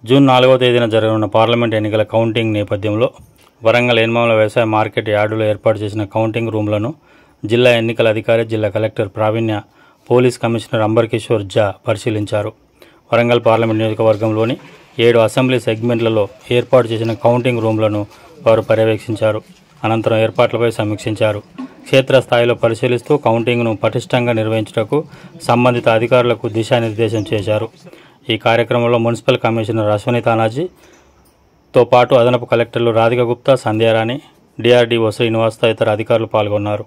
June 4వ తేదీన జరగనున్న పార్లమెంట్ ఎన్నికల కౌంటింగ్ నేపథ్యంలో వరంగల్ ఎన్మాముల వ్యవసాయ మార్కెట్ యార్డులో ఏర్పాటు చేసిన కౌంటింగ్ రూమ్లను జిల్లా ఎన్నికల అధికారి, జిల్లా కలెక్టర్ ప్రావీణ్య, పోలీస్ కమిషనర్ అంబర్కిషోర్ ఝా పరిశీలించారు. వరంగల్ పార్లమెంట్ నియోజకవర్గంలోని 7 అసెంబ్లీ సెగ్మెంట్లలో ఏర్పాటు చేసిన కౌంటింగ్ రూమ్లను వారు పర్యవేక్షించారు. అనంతరం ఏర్పాట్లపై సమీక్షించారు. క్షేత్రస్థాయిలో పరిశీలిస్తూ కౌంటింగ్ను పటిష్టంగా నిర్వహించుటకు సంబంధిత అధికారులకు దిశానిర్దేశం చేశారు. ఈ కార్యక్రమంలో మున్సిపల్ కమిషనర్ అశ్వనీ తానాజీతో పాటు అదనపు కలెక్టర్లు రాధిక గుప్తా, సంధ్యారాణి, డిఆర్డీఓ శ్రీనివాస్ తదితర అధికారులు పాల్గొన్నారు.